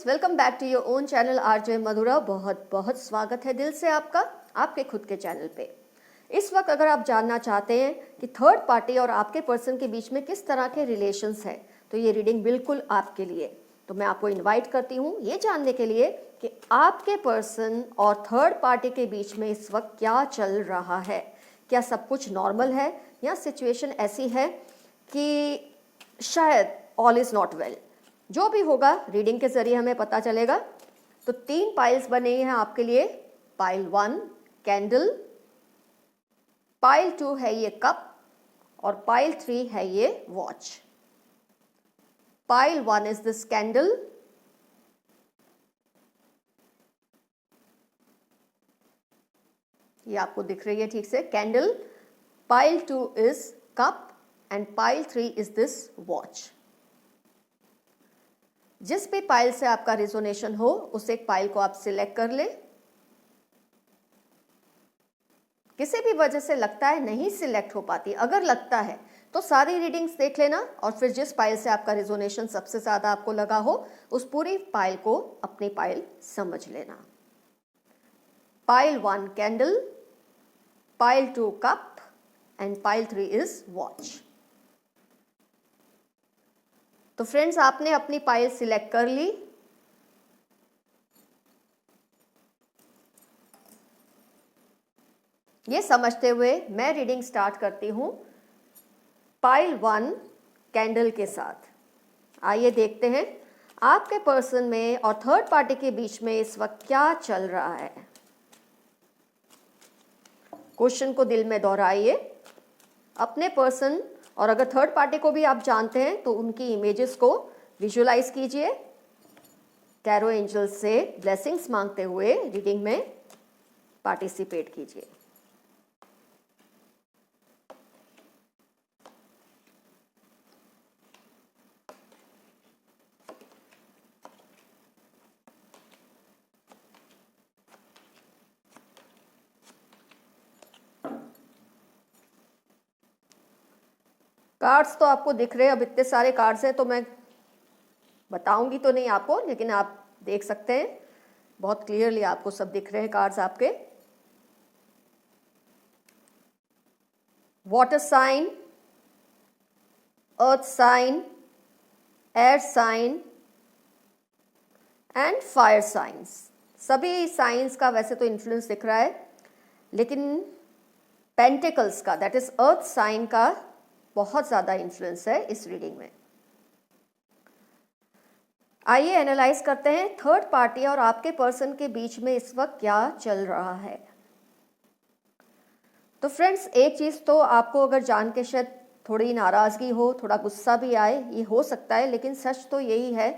Welcome back to your own channel RJ Madhura. बहुत बहुत स्वागत है दिल से आपका आपके खुद के चैनल पे। इस वक्त अगर आप जानना चाहते हैं कि थर्ड पार्टी और आपके पर्सन के बीच में किस तरह के रिलेशंस है तो ये रीडिंग बिल्कुल आपके लिए। तो मैं आपको इनवाइट करती हूँ ये जानने के लिए कि आपके पर्सन और थर्ड पार्टी के बीच में इस वक्त क्या चल रहा है। क्या सब कुछ नॉर्मल है या सिचुएशन ऐसी है कि शायद ऑल इज़ नॉट वेल। जो भी होगा रीडिंग के जरिए हमें पता चलेगा। तो 3 पाइल्स बने हैं आपके लिए। पाइल 1 कैंडल, पाइल 2 है ये कप और पाइल 3 है ये watch. Pile 1 is this candle, ये आपको दिख रही है ठीक से candle. Pile 2 is cup and pile 3 is this watch. जिस भी पाइल से आपका रिजोनेशन हो उस एक पाइल को आप सिलेक्ट कर ले। किसी भी वजह से लगता है नहीं सिलेक्ट हो पाती, अगर लगता है तो सारी रीडिंग्स देख लेना और फिर जिस पाइल से आपका रिजोनेशन सबसे ज्यादा आपको लगा हो उस पूरी पाइल को अपनी पाइल समझ लेना। Pile 1 candle, pile 2 cup and pile 3 is watch. तो फ्रेंड्स आपने अपनी पाइल सिलेक्ट कर ली। ये समझते हुए मैं रीडिंग स्टार्ट करती हूं पाइल 1 कैंडल के साथ। आइए देखते हैं आपके पर्सन में और थर्ड पार्टी के बीच में इस वक्त क्या चल रहा है। क्वेश्चन को दिल में दोहराइए। अपने पर्सन और अगर थर्ड पार्टी को भी आप जानते हैं तो उनकी इमेजेस को विजुअलाइज कीजिए। टैरो एंजल से ब्लेसिंग्स मांगते हुए रीडिंग में पार्टिसिपेट कीजिए। कार्ड्स तो आपको दिख रहे हैं, अब इतने सारे कार्ड्स हैं तो मैं बताऊंगी तो नहीं आपको, लेकिन आप देख सकते हैं बहुत क्लियरली आपको सब दिख रहे हैं कार्ड्स आपके। Water sign, earth sign, air sign and fire signs. सभी साइंस का वैसे तो इन्फ्लुएंस दिख रहा है, लेकिन पेंटिकल्स का दैट इज अर्थ साइन का बहुत ज्यादा इन्फ्लुएंस है इस रीडिंग में। आइए एनालाइज करते हैं थर्ड पार्टी और आपके पर्सन के बीच में इस वक्त क्या चल रहा है। तो फ्रेंड्स एक चीज तो आपको अगर जान के शायद थोड़ी नाराजगी हो, थोड़ा गुस्सा भी आए, ये हो सकता है, लेकिन सच तो यही है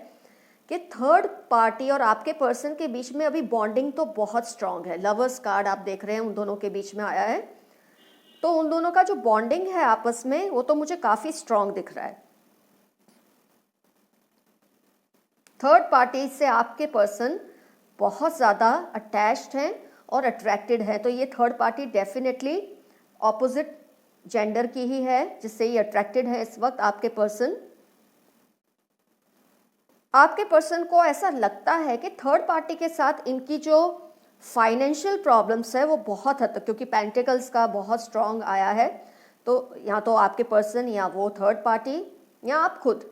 कि थर्ड पार्टी और आपके पर्सन के बीच में अभी बॉन्डिंग तो बहुत स्ट्रांग है। लवर्स कार्ड आप देख रहे हैं उन दोनों के बीच में आया है, तो उन दोनों का जो बॉन्डिंग है आपस में वो तो मुझे काफी स्ट्रांग दिख रहा है। थर्ड पार्टी से आपके पर्सन बहुत ज्यादा अटैच्ड हैं और अट्रैक्टेड है। तो ये third party definitely opposite gender की ही है जिससे ये अट्रैक्टेड है इस वक्त आपके पर्सन। आपके पर्सन को ऐसा लगता है कि थर्ड पार्टी के साथ इनकी जो फाइनेंशियल प्रॉब्लम्स है वो बहुत हद तक, क्योंकि पेंटिकल्स का बहुत स्ट्रांग आया है, तो या तो आपके पर्सन या वो थर्ड पार्टी या आप खुद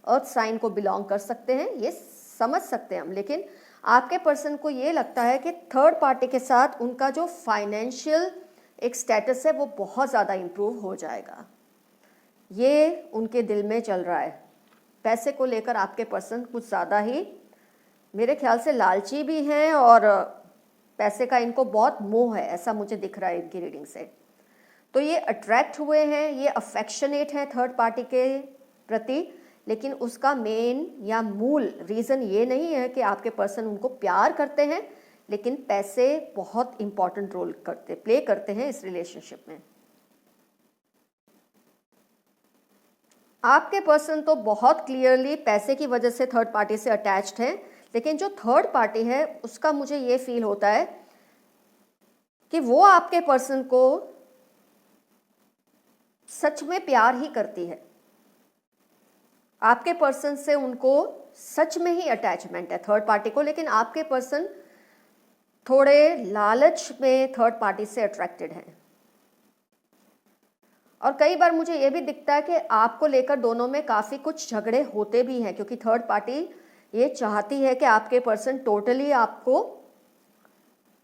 अर्थ साइन को बिलोंग कर सकते हैं, ये समझ सकते हैं हम। लेकिन आपके पर्सन को ये लगता है कि थर्ड पार्टी के साथ उनका जो फाइनेंशियल एक स्टेटस है वो बहुत ज़्यादा इम्प्रूव हो जाएगा। ये उनके दिल में चल रहा है। पैसे को लेकर आपके पर्सन कुछ ज़्यादा ही मेरे ख्याल से लालची भी हैं और पैसे का इनको बहुत मोह है, ऐसा मुझे दिख रहा है इनकी रीडिंग से। तो ये अट्रैक्ट हुए हैं, ये अफेक्शनेट हैं थर्ड पार्टी के प्रति, लेकिन उसका मेन या मूल रीज़न ये नहीं है कि आपके पर्सन उनको प्यार करते हैं, लेकिन पैसे बहुत इंपॉर्टेंट रोल प्ले करते हैं इस रिलेशनशिप में। आपके पर्सन तो बहुत क्लियरली पैसे की वजह से थर्ड पार्टी से अटैच्ड है, लेकिन जो थर्ड पार्टी है उसका मुझे ये फील होता है कि वो आपके पर्सन को सच में प्यार ही करती है। आपके पर्सन से उनको सच में ही अटैचमेंट है थर्ड पार्टी को, लेकिन आपके पर्सन थोड़े लालच में थर्ड पार्टी से अट्रैक्टेड हैं। और कई बार मुझे ये भी दिखता है कि आपको लेकर दोनों में काफ़ी कुछ झगड़े होते भी हैं, क्योंकि थर्ड पार्टी ये चाहती है कि आपके पर्सन टोटली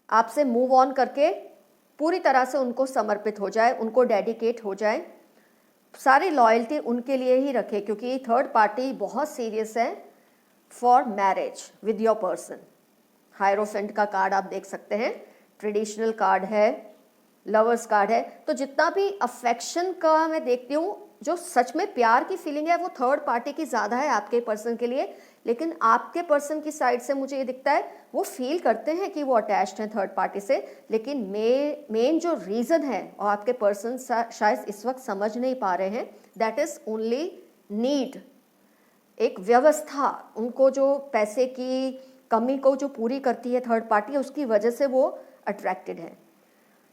आपसे मूव ऑन करके पूरी तरह से उनको समर्पित हो जाए, उनको डेडिकेट हो जाए, सारी लॉयल्टी उनके लिए ही रखे, क्योंकि थर्ड पार्टी बहुत सीरियस है for marriage with your person. Hierophant का कार्ड आप देख सकते हैं, ट्रेडिशनल कार्ड है, लवर्स कार्ड है। तो जितना भी अफेक्शन का मैं देखती हूँ, जो सच में प्यार की फीलिंग है वो थर्ड पार्टी की ज़्यादा है आपके पर्सन के लिए, लेकिन आपके पर्सन की साइड से मुझे ये दिखता है वो फील करते हैं कि वो अटैच्ड हैं थर्ड पार्टी से, लेकिन मेन जो रीज़न है और आपके पर्सन शायद इस वक्त समझ नहीं पा रहे हैं, दैट इज़ ओनली नीड, एक व्यवस्था। उनको जो पैसे की कमी को जो पूरी करती है थर्ड पार्टी, उसकी वजह से वो अट्रैक्टेड है।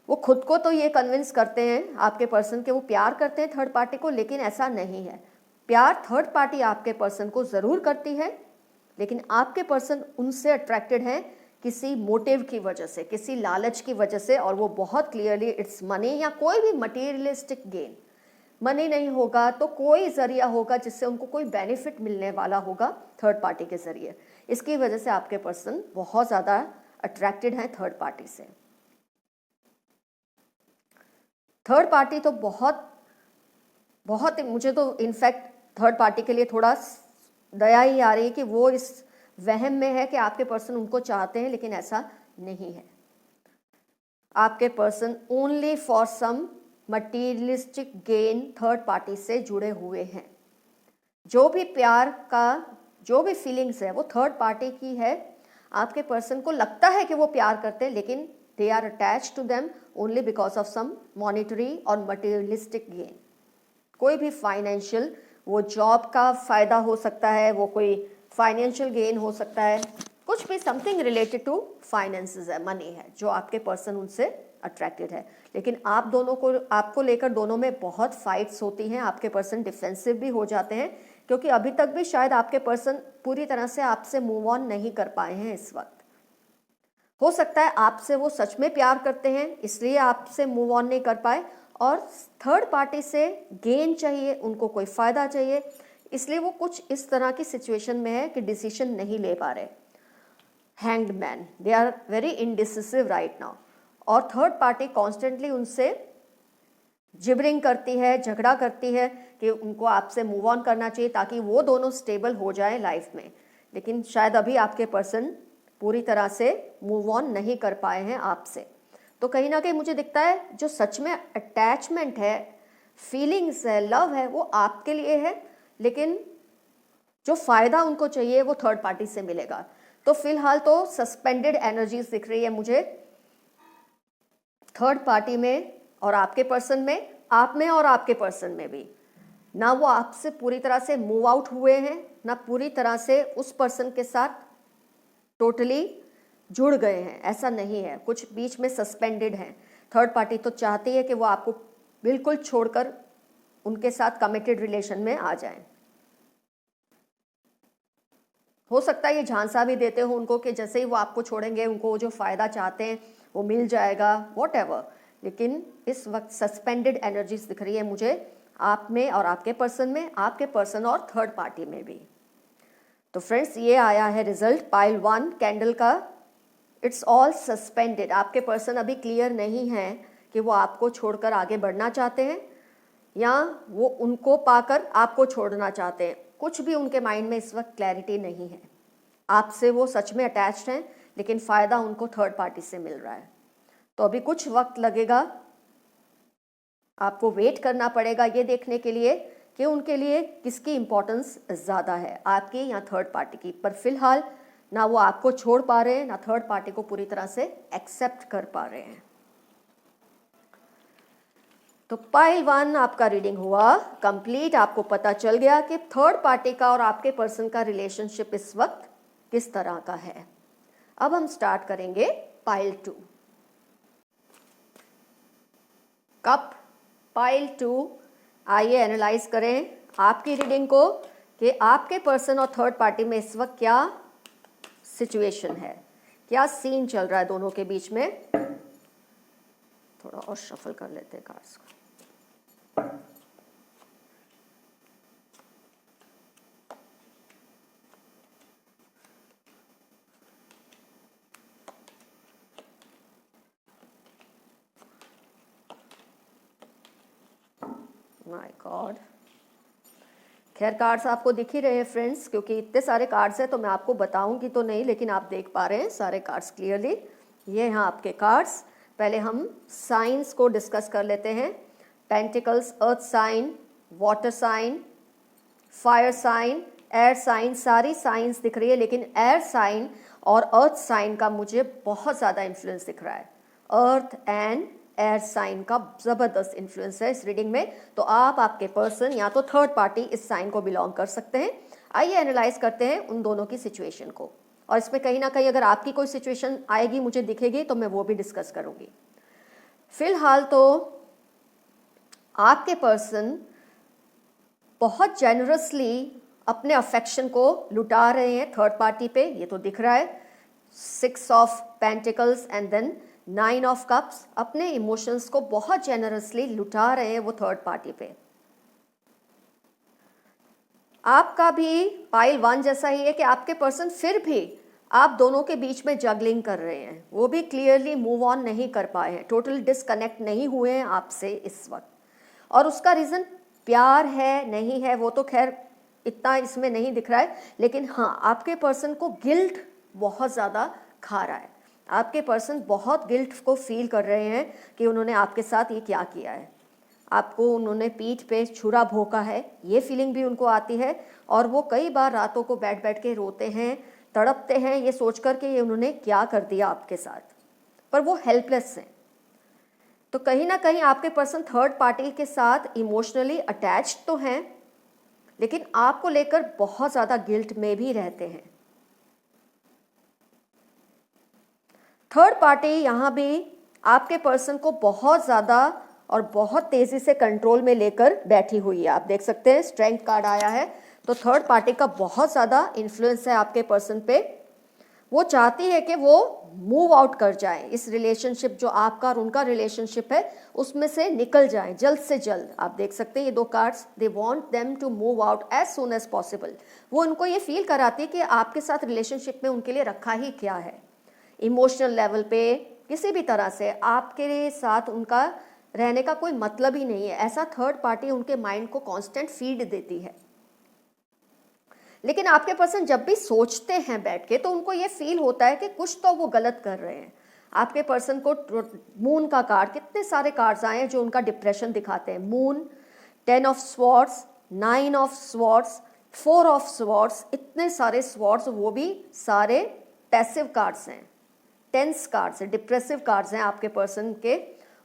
वो खुद को तो ये कन्विंस करते हैं आपके पर्सन के वो प्यार करते हैं थर्ड पार्टी को, लेकिन ऐसा नहीं है। प्यार थर्ड पार्टी आपके पर्सन को ज़रूर करती है, लेकिन आपके पर्सन उनसे अट्रैक्टेड है किसी मोटिव की वजह से, किसी लालच की वजह से, और वो बहुत क्लियरली इट्स मनी या कोई भी मटीरियलिस्टिक गेन। मनी नहीं होगा तो कोई ज़रिया होगा जिससे उनको कोई बेनिफिट मिलने वाला होगा थर्ड पार्टी के ज़रिए। इसकी वजह से आपके पर्सन बहुत ज़्यादा अट्रैक्टेड हैं थर्ड पार्टी से। थर्ड पार्टी तो बहुत मुझे तो इनफैक्ट थर्ड पार्टी के लिए थोड़ा दया ही आ रही है कि वो इस वहम में है कि आपके पर्सन उनको चाहते हैं, लेकिन ऐसा नहीं है। आपके person only for some materialistic gain third party से जुड़े हुए हैं। जो भी प्यार का जो भी फीलिंग्स है वो थर्ड पार्टी की है। आपके पर्सन को लगता है कि वो प्यार करते हैं, लेकिन they are attached to them only because of some monetary और materialistic gain। कोई भी फाइनेंशियल, वो जॉब का फ़ायदा हो सकता है, वो कोई फाइनेंशियल गेन हो सकता है, कुछ भी समथिंग रिलेटेड टू फाइनेंसेस है, मनी है, जो आपके पर्सन उनसे अट्रैक्टेड है। लेकिन आपको लेकर दोनों में बहुत फाइट्स होती हैं। आपके पर्सन डिफेंसिव भी हो जाते हैं, क्योंकि अभी तक भी शायद आपके पर्सन पूरी तरह से आपसे मूव ऑन नहीं कर पाए हैं इस वक्त। हो सकता है आपसे वो सच में प्यार करते हैं, इसलिए आपसे मूव ऑन नहीं कर पाए, और थर्ड पार्टी से गेन चाहिए, उनको कोई फ़ायदा चाहिए, इसलिए वो कुछ इस तरह की सिचुएशन में है कि डिसीजन नहीं ले पा रहे। Hanged man, they are very indecisive right now, और थर्ड पार्टी कॉन्स्टेंटली उनसे जिबरिंग करती है, झगड़ा करती है कि उनको आपसे मूव ऑन करना चाहिए ताकि वो दोनों स्टेबल हो जाए लाइफ में, लेकिन शायद अभी आपके पर्सन पूरी तरह से मूव ऑन नहीं कर पाए हैं आपसे। तो कहीं ना कहीं मुझे दिखता है जो सच में अटैचमेंट है, फीलिंग्स है, लव है, वो आपके लिए है, लेकिन जो फ़ायदा उनको चाहिए वो थर्ड पार्टी से मिलेगा। तो फिलहाल तो सस्पेंडेड एनर्जीज दिख रही है मुझे थर्ड पार्टी में और आपके पर्सन में, आप में और आपके पर्सन में भी। ना वो आपसे पूरी तरह से मूव आउट हुए हैं, ना पूरी तरह से उस पर्सन के साथ टोटली जुड़ गए हैं, ऐसा नहीं है, कुछ बीच में सस्पेंडेड हैं। थर्ड पार्टी तो चाहती है कि वो आपको बिल्कुल छोड़कर उनके साथ कमिटेड रिलेशन में आ जाएं। हो सकता है ये झांसा भी देते हो उनको कि जैसे ही वो आपको छोड़ेंगे उनको वो जो फ़ायदा चाहते हैं वो मिल जाएगा, वॉटएवर, लेकिन इस वक्त सस्पेंडेड एनर्जीज दिख रही है मुझे आप में और आपके पर्सन में, आपके पर्सन और थर्ड पार्टी में भी। तो फ्रेंड्स, ये आया है रिजल्ट पाइल 1 कैंडल का। It's all suspended. आपके पर्सन अभी क्लियर नहीं है कि वो आपको छोड़कर आगे बढ़ना चाहते हैं या वो उनको पाकर आपको छोड़ना चाहते हैं। कुछ भी उनके माइंड में इस वक्त क्लैरिटी नहीं है। आपसे वो सच में अटैच्ड हैं, लेकिन फ़ायदा उनको थर्ड पार्टी से मिल रहा है। तो अभी कुछ वक्त लगेगा, आपको वेट करना पड़ेगा ये देखने के लिए कि उनके लिए किसकी इम्पोर्टेंस ज़्यादा है, आपकी या थर्ड पार्टी की। पर फिलहाल ना वो आपको छोड़ पा रहे हैं, ना थर्ड पार्टी को पूरी तरह से एक्सेप्ट कर पा रहे हैं। तो पाइल 1 आपका रीडिंग हुआ कंप्लीट। आपको पता चल गया कि थर्ड पार्टी का और आपके पर्सन का रिलेशनशिप इस वक्त किस तरह का है। अब हम स्टार्ट करेंगे पाइल 2। कप पाइल 2, आइए एनालाइज करें आपकी रीडिंग को कि आपके पर्सन और थर्ड पार्टी में इस वक्त क्या सिचुएशन है, क्या सीन चल रहा है दोनों के बीच में। थोड़ा और शफल कर लेते हैं कार्ड्स को। माय गॉड, खैर कार्ड्स आपको दिख ही रहे हैं फ्रेंड्स, क्योंकि इतने सारे कार्ड्स हैं तो मैं आपको बताऊंगी तो नहीं, लेकिन आप देख पा रहे हैं सारे कार्ड्स क्लियरली। ये हैं आपके कार्ड्स। पहले हम साइंस को डिस्कस कर लेते हैं। Pentacles, earth sign, water sign, fire sign, air sign, सारी साइंस दिख रही है, लेकिन एयर साइन और अर्थ साइन का मुझे बहुत ज़्यादा इन्फ्लुएंस दिख रहा है। अर्थ एंड एयर साइन का ज़बरदस्त इन्फ्लुएंस है इस रीडिंग में। तो आप, आपके पर्सन या तो थर्ड पार्टी इस साइन को बिलोंग कर सकते हैं। आइए एनालाइज करते हैं उन दोनों की सिचुएशन को, और इसमें कहीं ना कहीं अगर आपकी कोई सिचुएशन आएगी, मुझे दिखेगी, तो मैं वो भी डिस्कस करूंगी। फिलहाल तो आपके पर्सन बहुत जेनरसली अपने अफेक्शन को लुटा रहे हैं थर्ड पार्टी पे, ये तो दिख रहा है। 6 of pentacles and then 9 of cups, अपने इमोशंस को बहुत जेनरसली लुटा रहे हैं वो थर्ड पार्टी पे। आपका भी पाइल 1 जैसा ही है कि आपके पर्सन फिर भी आप दोनों के बीच में जगलिंग कर रहे हैं, वो भी क्लियरली मूव ऑन नहीं कर पाए हैं, टोटल डिस्कनेक्ट नहीं हुए हैं आपसे इस वक्त। और उसका रीज़न प्यार है नहीं है वो तो खैर इतना इसमें नहीं दिख रहा है, लेकिन हाँ, आपके पर्सन को गिल्ट बहुत ज़्यादा खा रहा है। आपके पर्सन बहुत गिल्ट को फील कर रहे हैं कि उन्होंने आपके साथ ये क्या किया है, आपको उन्होंने पीठ पे छुरा भोंका है, ये फीलिंग भी उनको आती है। और वो कई बार रातों को बैठ बैठ के रोते हैं, तड़पते हैं, ये सोच कर के ये उन्होंने क्या कर दिया आपके साथ, पर वो हेल्पलेस हैं। तो कहीं ना कहीं आपके पर्सन थर्ड पार्टी के साथ इमोशनली अटैच्ड तो हैं, लेकिन आपको लेकर बहुत ज़्यादा गिल्ट में भी रहते हैं। थर्ड पार्टी यहाँ भी आपके पर्सन को बहुत ज़्यादा और बहुत तेज़ी से कंट्रोल में लेकर बैठी हुई है। आप देख सकते हैं स्ट्रेंथ कार्ड आया है, तो थर्ड पार्टी का बहुत ज़्यादा इन्फ्लुएंस है आपके पर्सन पे। वो चाहती है कि वो मूव आउट कर जाए, इस रिलेशनशिप जो आपका और उनका रिलेशनशिप है उसमें से निकल जाए जल्द से जल्द। आप देख सकते हैं ये 2 cards, they want them to move out as soon as possible. वो उनको ये फील कराती है कि आपके साथ रिलेशनशिप में उनके लिए रखा ही क्या है। इमोशनल लेवल पे किसी भी तरह से आपके साथ उनका रहने का कोई मतलब ही नहीं है, ऐसा थर्ड पार्टी उनके माइंड को कांस्टेंट फीड देती है। लेकिन आपके पर्सन जब भी सोचते हैं बैठ के, तो उनको ये फील होता है कि कुछ तो वो गलत कर रहे हैं। आपके पर्सन को मून का कार्ड, कितने सारे कार्ड्स आए हैं जो उनका डिप्रेशन दिखाते हैं। Moon, 10 of swords, 9 of swords, 4 of swords, इतने सारे स्वॉर्ड्स, वो भी सारे पैसिव कार्ड्स हैं, टेंस कार्ड्स हैं, डिप्रेसिव कार्ड्स हैं आपके पर्सन के।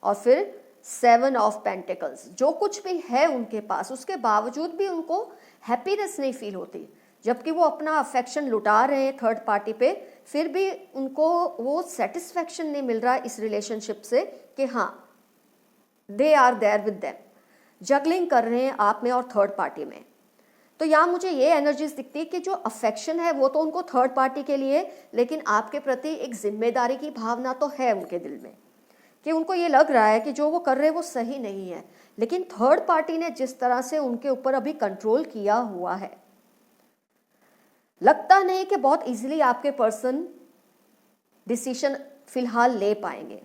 और फिर 7 ऑफ पेंटिकल्स, जो कुछ भी है उनके पास, उसके बावजूद भी उनको हैप्पीनेस नहीं फील होती, जबकि वो अपना अफेक्शन लुटा रहे हैं थर्ड पार्टी पे, फिर भी उनको वो सेटिस्फैक्शन नहीं मिल रहा इस रिलेशनशिप से कि हाँ they are there with them. Juggling कर रहे हैं आप में और थर्ड पार्टी में। तो यहाँ मुझे ये एनर्जीज दिखती है कि जो अफेक्शन है वो तो उनको थर्ड पार्टी के लिए, लेकिन आपके प्रति एक जिम्मेदारी की भावना तो है उनके दिल में, कि उनको ये लग रहा है कि जो वो कर रहे हैं वो सही नहीं है। लेकिन थर्ड पार्टी ने जिस तरह से उनके ऊपर अभी कंट्रोल किया हुआ है, लगता नहीं कि बहुत इजीली आपके पर्सन डिसीजन फिलहाल ले पाएंगे।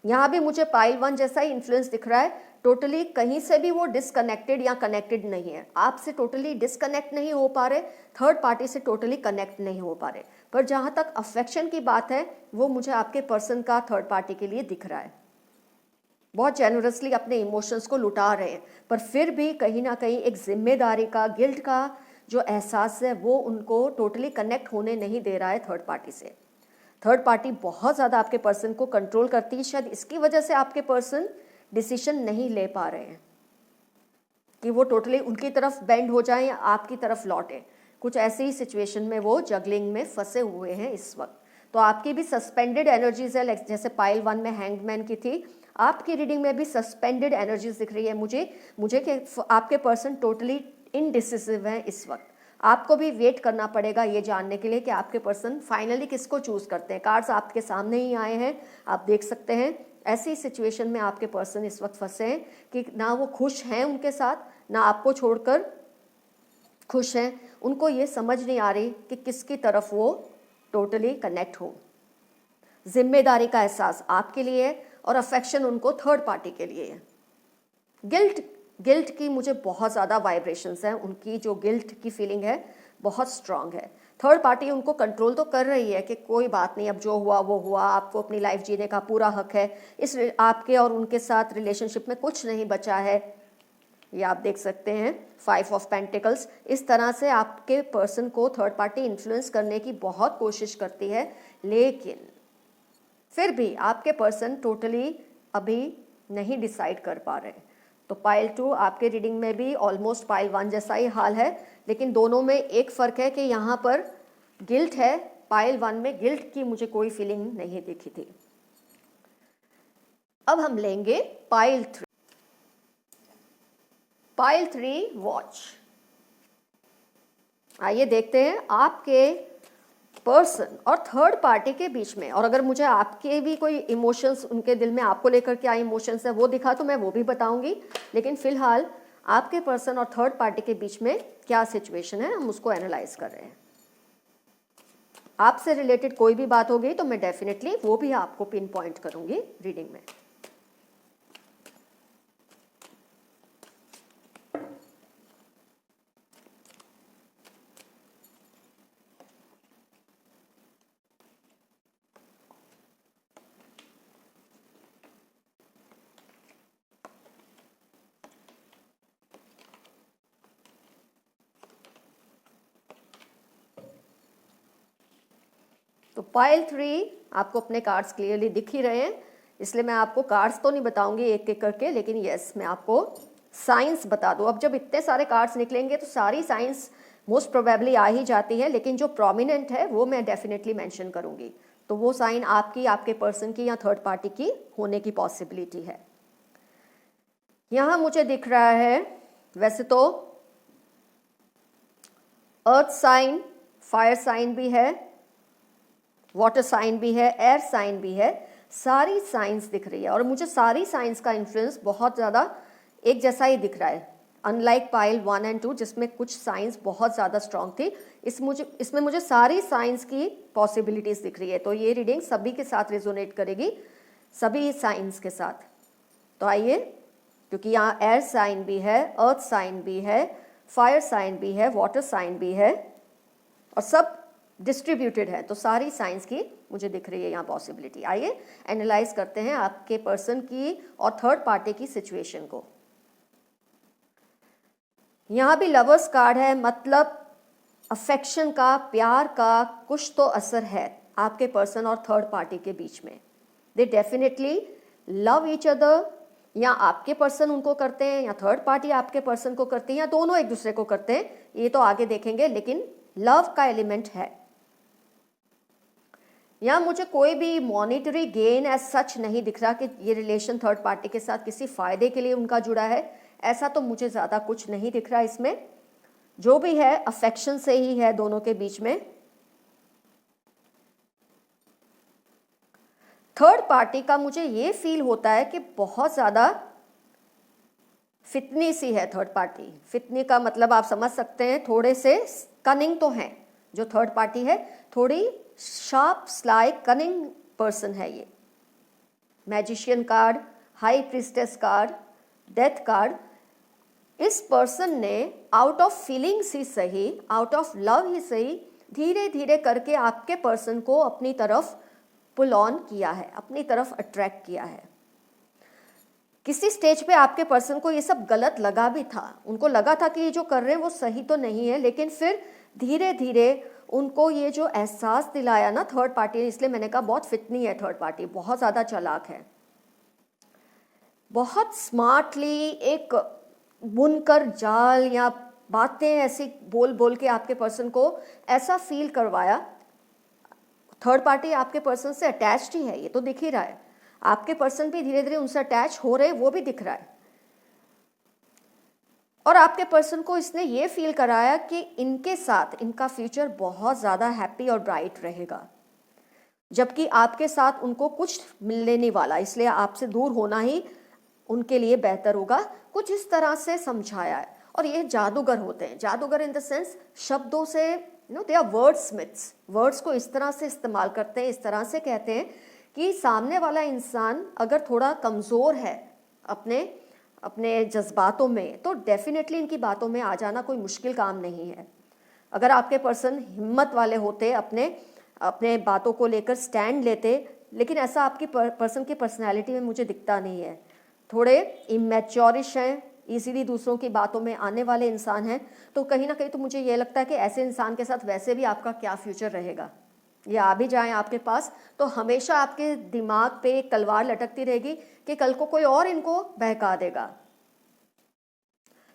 यहां भी मुझे पाइल 1 जैसा ही इन्फ्लुएंस दिख रहा है। टोटली कहीं से भी वो डिसकनेक्टेड या कनेक्टेड नहीं है, आपसे टोटली डिसकनेक्ट नहीं हो पा रहे, थर्ड पार्टी से टोटली कनेक्ट नहीं हो पा रहे। पर जहां तक अफेक्शन की बात है, वो मुझे आपके पर्सन का थर्ड पार्टी के लिए दिख रहा है। बहुत जेनरसली अपने इमोशंस को लुटा रहे हैं, पर फिर भी कहीं ना कहीं एक जिम्मेदारी का, गिल्ट का जो एहसास है वो उनको टोटली कनेक्ट होने नहीं दे रहा है थर्ड पार्टी से। थर्ड पार्टी बहुत ज़्यादा आपके पर्सन को कंट्रोल करती है, शायद इसकी वजह से आपके पर्सन डिसीजन नहीं ले पा रहे हैं कि वो टोटली उनकी तरफ बेंड हो जाए या आपकी तरफ लौटे। कुछ ऐसी ही सिचुएशन में वो जगलिंग में फंसे हुए हैं इस वक्त। तो आपकी भी सस्पेंडेड एनर्जीज है, जैसे पाइल 1 में हैंगमैन की थी, आपकी रीडिंग में भी सस्पेंडेड एनर्जीज दिख रही है मुझे कि आपके पर्सन टोटली इनडिसिसिव है इस वक्त। आपको भी वेट करना पड़ेगा ये जानने के लिए कि आपके पर्सन फाइनली किसको चूज करते हैं। कार्ड्स आपके सामने ही आए हैं, आप देख सकते हैं। ऐसी सिचुएशन में आपके पर्सन इस वक्त फंसे हैं कि ना वो खुश हैं उनके साथ, ना आपको छोड़कर खुश हैं। उनको ये समझ नहीं आ रही कि किसकी तरफ वो टोटली कनेक्ट हो। जिम्मेदारी का एहसास आपके लिए है और अफेक्शन उनको थर्ड पार्टी के लिए है। गिल्ट की मुझे बहुत ज़्यादा वाइब्रेशंस हैं, उनकी जो गिल्ट की फीलिंग है बहुत स्ट्रांग है। थर्ड पार्टी उनको कंट्रोल तो कर रही है कि कोई बात नहीं, अब जो हुआ वो हुआ, आपको अपनी लाइफ जीने का पूरा हक है, इस आपके और उनके साथ रिलेशनशिप में कुछ नहीं बचा है। ये आप देख सकते हैं 5 ऑफ पेंटिकल्स। इस तरह से आपके पर्सन को थर्ड पार्टी इन्फ्लुएंस करने की बहुत कोशिश करती है, लेकिन फिर भी आपके पर्सन टोटली अभी नहीं डिसाइड कर पा रहे। तो पाइल 2 आपके रीडिंग में भी ऑलमोस्ट पाइल 1 जैसा ही हाल है, लेकिन दोनों में एक फ़र्क है कि यहाँ पर गिल्ट है। पाइल 1 में गिल्ट की मुझे कोई फीलिंग नहीं दिखी थी। अब हम लेंगे पाइल 3। Pile 3 watch. आइए देखते हैं आपके पर्सन और थर्ड पार्टी के बीच में, और अगर मुझे आपके भी कोई इमोशंस उनके दिल में आपको लेकर क्या इमोशंस है वो दिखा तो मैं वो भी बताऊंगी, लेकिन फिलहाल आपके पर्सन और थर्ड पार्टी के बीच में क्या सिचुएशन है हम उसको एनालाइज कर रहे हैं। आपसे रिलेटेड कोई भी बात होगी तो मैं डेफिनेटली वो भी आपको पिन पॉइंट करूंगी रीडिंग में। तो पाइल 3 आपको अपने कार्ड्स क्लियरली दिख ही रहे हैं, इसलिए मैं आपको कार्ड्स तो नहीं बताऊंगी एक एक करके, लेकिन यस मैं आपको साइंस बता दूं। अब जब इतने सारे कार्ड्स निकलेंगे तो सारी साइंस मोस्ट प्रोबेबली आ ही जाती है, लेकिन जो प्रोमिनेंट है वो मैं डेफिनेटली मेंशन करूंगी। तो वो साइन आपकी, आपके पर्सन की या थर्ड पार्टी की होने की पॉसिबिलिटी है। यहाँ मुझे दिख रहा है वैसे तो अर्थ साइन, फायर साइन भी है, वाटर साइन भी है, एयर साइन भी है, सारी साइंस दिख रही है और मुझे सारी साइंस का इन्फ्लुएंस बहुत ज़्यादा एक जैसा ही दिख रहा है। अनलाइक पाइल 1 एंड 2 जिसमें कुछ साइंस बहुत ज़्यादा स्ट्रॉन्ग थी, इसमें मुझे सारी साइंस की पॉसिबिलिटीज़ दिख रही है। तो ये रीडिंग सभी के साथ रेजोनेट करेगी, सभी साइंस के साथ। तो आइए, क्योंकि यहाँ एयर साइन भी है, अर्थ साइन भी है, फायर साइन भी है, वाटर साइन भी है और सब डिस्ट्रीब्यूटेड है, तो सारी साइंस की मुझे दिख रही है यहाँ पॉसिबिलिटी। आइए एनालाइज करते हैं आपके पर्सन की और थर्ड पार्टी की सिचुएशन को। यहाँ भी लवर्स कार्ड है, मतलब अफेक्शन का, प्यार का कुछ तो असर है आपके पर्सन और थर्ड पार्टी के बीच में। They definitely love each other, या आपके पर्सन उनको करते हैं या थर्ड पार्टी आपके पर्सन को करती है या दोनों एक दूसरे को करते हैं, ये तो आगे देखेंगे, लेकिन लव का एलिमेंट है। यहाँ मुझे कोई भी मॉनिटरी गेन एज सच नहीं दिख रहा कि ये रिलेशन थर्ड पार्टी के साथ किसी फायदे के लिए उनका जुड़ा है, ऐसा तो मुझे ज़्यादा कुछ नहीं दिख रहा इसमें। जो भी है अफेक्शन से ही है दोनों के बीच में। थर्ड पार्टी का मुझे ये फील होता है कि बहुत ज़्यादा फितनी सी है थर्ड पार्टी। फितनी का मतलब आप समझ सकते हैं, थोड़े से कनिंग तो हैं जो थर्ड पार्टी है, थोड़ी शार्प स्लाई कनिंग पर्सन है ये। Magician card, high priestess card, death card. इस पर्सन ने आउट ऑफ फीलिंग्स ही सही, आउट ऑफ लव ही सही, धीरे धीरे करके आपके पर्सन को अपनी तरफ पुल ऑन किया है, अपनी तरफ अट्रैक्ट किया है। किसी स्टेज पे आपके पर्सन को ये सब गलत लगा भी था, उनको लगा था कि ये जो कर रहे हैं वो सही तो नहीं है, लेकिन फिर धीरे धीरे उनको ये जो एहसास दिलाया ना थर्ड पार्टी ने, इसलिए मैंने कहा बहुत फितनी है थर्ड पार्टी, बहुत ज़्यादा चालाक है। बहुत स्मार्टली एक बुनकर जाल या बातें ऐसी बोल बोल के आपके पर्सन को ऐसा फील करवाया, थर्ड पार्टी आपके पर्सन से अटैच्ड ही है, ये तो दिख ही रहा है। आपके पर्सन भी धीरे धीरे उनसे अटैच हो रहे, वो भी दिख रहा है। और आपके पर्सन को इसने ये फील कराया कि इनके साथ इनका फ्यूचर बहुत ज़्यादा हैप्पी और ब्राइट रहेगा, जबकि आपके साथ उनको कुछ मिलने नहीं वाला, इसलिए आपसे दूर होना ही उनके लिए बेहतर होगा। कुछ इस तरह से समझाया है। और ये जादूगर होते हैं, जादूगर इन द सेंस शब्दों से, they are wordsmiths, words को इस तरह से इस्तेमाल करते हैं, इस तरह से कहते हैं कि सामने वाला इंसान अगर थोड़ा कमज़ोर है अपने अपने जज्बातों में, तो डेफिनेटली इनकी बातों में आ जाना कोई मुश्किल काम नहीं है। अगर आपके पर्सन हिम्मत वाले होते, अपने अपने बातों को लेकर स्टैंड लेते, लेकिन ऐसा आपकी पर्सन की पर्सनैलिटी में मुझे दिखता नहीं है। थोड़े इमेच्योरिश हैं, इजीली दूसरों की बातों में आने वाले इंसान हैं, तो कहीं ना कहीं तो मुझे ये लगता है कि ऐसे इंसान के साथ वैसे भी आपका क्या फ्यूचर रहेगा। ये आ भी जाएं आपके पास तो हमेशा आपके दिमाग पे एक तलवार लटकती रहेगी कि कल को कोई और इनको बहका देगा।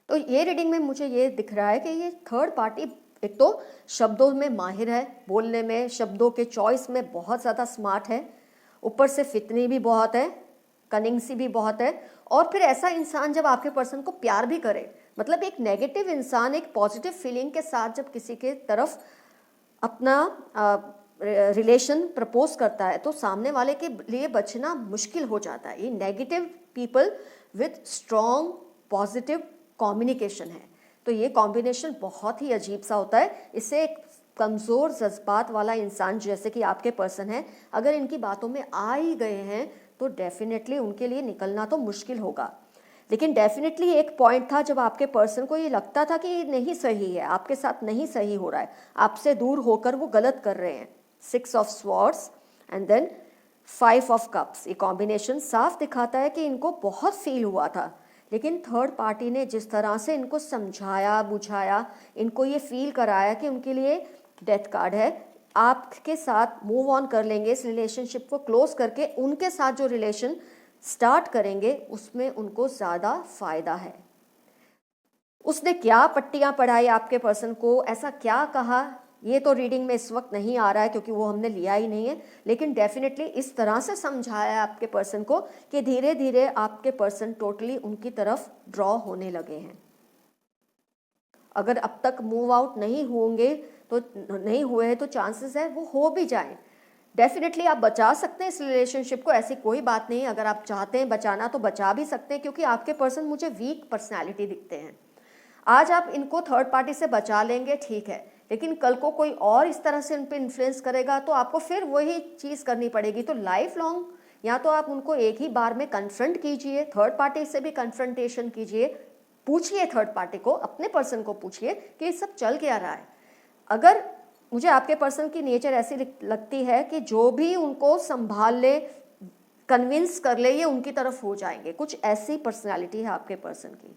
तो ये रीडिंग में मुझे ये दिख रहा है कि ये थर्ड पार्टी एक तो शब्दों में माहिर है, बोलने में, शब्दों के चॉइस में बहुत ज़्यादा स्मार्ट है, ऊपर से फितनी भी बहुत है, कनिंग सी भी बहुत है। और फिर ऐसा इंसान जब आपके पर्सन को प्यार भी करे, मतलब एक नेगेटिव इंसान एक पॉजिटिव फीलिंग के साथ जब किसी के तरफ अपना रिलेशन प्रपोज करता है, तो सामने वाले के लिए बचना मुश्किल हो जाता है। ये negative people with strong positive communication है, तो ये कॉम्बिनेशन बहुत ही अजीब सा होता है। इससे एक कमज़ोर जज्बात वाला इंसान जैसे कि आपके पर्सन है, अगर इनकी बातों में आ ही गए हैं तो डेफिनेटली उनके लिए निकलना तो मुश्किल होगा। लेकिन डेफिनेटली एक पॉइंट था जब आपके पर्सन को ये लगता था कि ये नहीं सही है, आपके साथ नहीं सही हो रहा है, आपसे दूर होकर वो गलत कर रहे हैं। 6 of swords and then 5 of cups, ये कॉम्बिनेशन साफ दिखाता है कि इनको बहुत फील हुआ था, लेकिन थर्ड पार्टी ने जिस तरह से इनको समझाया बुझाया, इनको ये फील कराया कि उनके लिए डेथ कार्ड है, आपके साथ मूव ऑन कर लेंगे, इस रिलेशनशिप को क्लोज करके उनके साथ जो रिलेशन स्टार्ट करेंगे उसमें उनको ज़्यादा फायदा है। उसने क्या पट्टियां पढ़ाई आपके पर्सन को, ऐसा क्या कहा, ये तो रीडिंग में इस वक्त नहीं आ रहा है क्योंकि वो हमने लिया ही नहीं है, लेकिन डेफिनेटली इस तरह से समझाया है आपके पर्सन को कि धीरे धीरे आपके पर्सन टोटली उनकी तरफ ड्रॉ होने लगे हैं। अगर अब तक मूव आउट नहीं होंगे तो नहीं हुए हैं तो चांसेस है वो हो भी जाएं। डेफिनेटली आप बचा सकते हैं इस रिलेशनशिप को, ऐसी कोई बात नहीं। अगर आप चाहते हैं बचाना तो बचा भी सकते हैं, क्योंकि आपके पर्सन मुझे वीक पर्सनैलिटी दिखते हैं। आज आप इनको थर्ड पार्टी से बचा लेंगे, ठीक है, लेकिन कल को कोई और इस तरह से उन पर इन्फ्लुएंस करेगा तो आपको फिर वही चीज़ करनी पड़ेगी। तो लाइफ लॉन्ग या तो आप उनको एक ही बार में कन्फ्रंट कीजिए, थर्ड पार्टी से भी कन्फ्रंटेशन कीजिए, पूछिए थर्ड पार्टी को, अपने पर्सन को पूछिए कि ये सब चल क्या रहा है। अगर मुझे आपके पर्सन की नेचर ऐसी लगती है कि जो भी उनको संभाल ले, कन्विंस कर ले, ये उनकी तरफ हो जाएंगे, कुछ ऐसी पर्सनालिटी है आपके पर्सन की।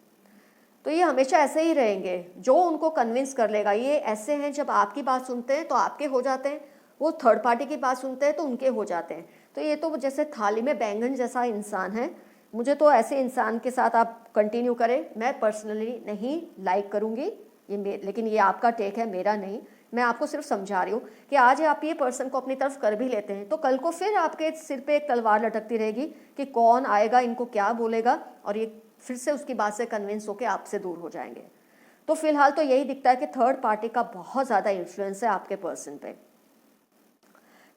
तो ये हमेशा ऐसे ही रहेंगे, जो उनको कन्विंस कर लेगा। ये ऐसे हैं, जब आपकी बात सुनते हैं तो आपके हो जाते हैं, वो थर्ड पार्टी की बात सुनते हैं तो उनके हो जाते हैं। तो ये तो जैसे थाली में बैंगन जैसा इंसान है। मुझे तो ऐसे इंसान के साथ आप कंटिन्यू करें, मैं पर्सनली नहीं लाइक करूँगी ये, लेकिन ये आपका टेक है, मेरा नहीं। मैं आपको सिर्फ समझा रही हूँ कि आज आप ये पर्सन को अपनी तरफ कर भी लेते हैं तो कल को फिर आपके सिर पे एक तलवार लटकती रहेगी कि कौन आएगा, इनको क्या बोलेगा, और ये फिर से उसकी बात से कन्विंस होकर आपसे दूर हो जाएंगे। तो फिलहाल तो यही दिखता है कि थर्ड पार्टी का बहुत ज़्यादा इन्फ्लुएंस है आपके पर्सन पे।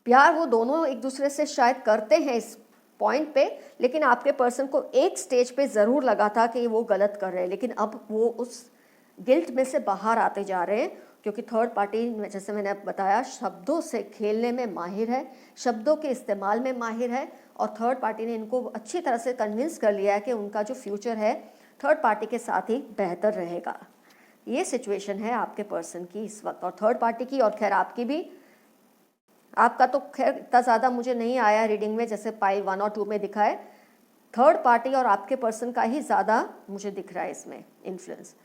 प्यार वो दोनों एक दूसरे से शायद करते हैं इस पॉइंट पे, लेकिन आपके पर्सन को एक स्टेज पे ज़रूर लगा था कि वो गलत कर रहे हैं, लेकिन अब वो उस गिल्ट में से बाहर आते जा रहे हैं, क्योंकि थर्ड पार्टी जैसे मैंने बताया शब्दों से खेलने में माहिर है, शब्दों के इस्तेमाल में माहिर है, और थर्ड पार्टी ने इनको अच्छी तरह से कन्विंस कर लिया है कि उनका जो फ्यूचर है थर्ड पार्टी के साथ ही बेहतर रहेगा। ये सिचुएशन है आपके पर्सन की इस वक्त, और थर्ड पार्टी की, और खैर आपकी भी। आपका तो खैर इतना ज़्यादा मुझे नहीं आया रीडिंग में, जैसे पाइल 1 और 2 में दिखा है। थर्ड पार्टी और आपके पर्सन का ही ज़्यादा मुझे दिख रहा है इसमें इन्फ्लुएंस।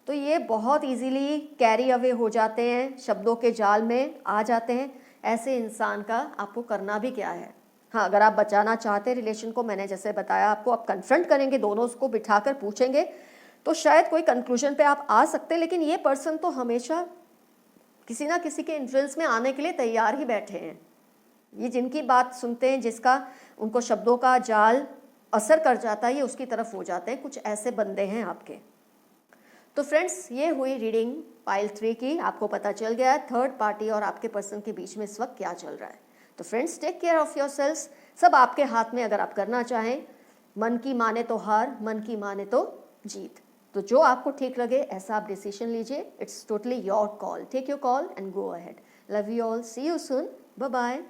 तो ये बहुत इजीली कैरी अवे हो जाते हैं, शब्दों के जाल में आ जाते हैं। ऐसे इंसान का आपको करना भी क्या है। हाँ, अगर आप बचाना चाहते हैं रिलेशन को, मैंने जैसे बताया आपको, आप कन्फ्रंट करेंगे, दोनों उसको बिठाकर पूछेंगे तो शायद कोई कंक्लूजन पे आप आ सकते हैं। लेकिन ये पर्सन तो हमेशा किसी ना किसी के इन्फ्लुएंस में आने के लिए तैयार ही बैठे हैं। ये जिनकी बात सुनते हैं, जिसका उनको शब्दों का जाल असर कर जाता है, ये उसकी तरफ हो जाते हैं। कुछ ऐसे बंदे हैं आपके। तो फ्रेंड्स, ये हुई रीडिंग पाइल 3 की। आपको पता चल गया है थर्ड पार्टी और आपके पर्सन के बीच में इस वक्त क्या चल रहा है। तो friends, take care of yourselves. सब आपके हाथ में, अगर आप करना चाहें। मन की माने तो हार, मन की माने तो जीत। तो जो आपको ठीक लगे ऐसा आप डिसीजन लीजिए। It's totally your call. Take your call and go ahead. Love you all, see you soon, bye bye.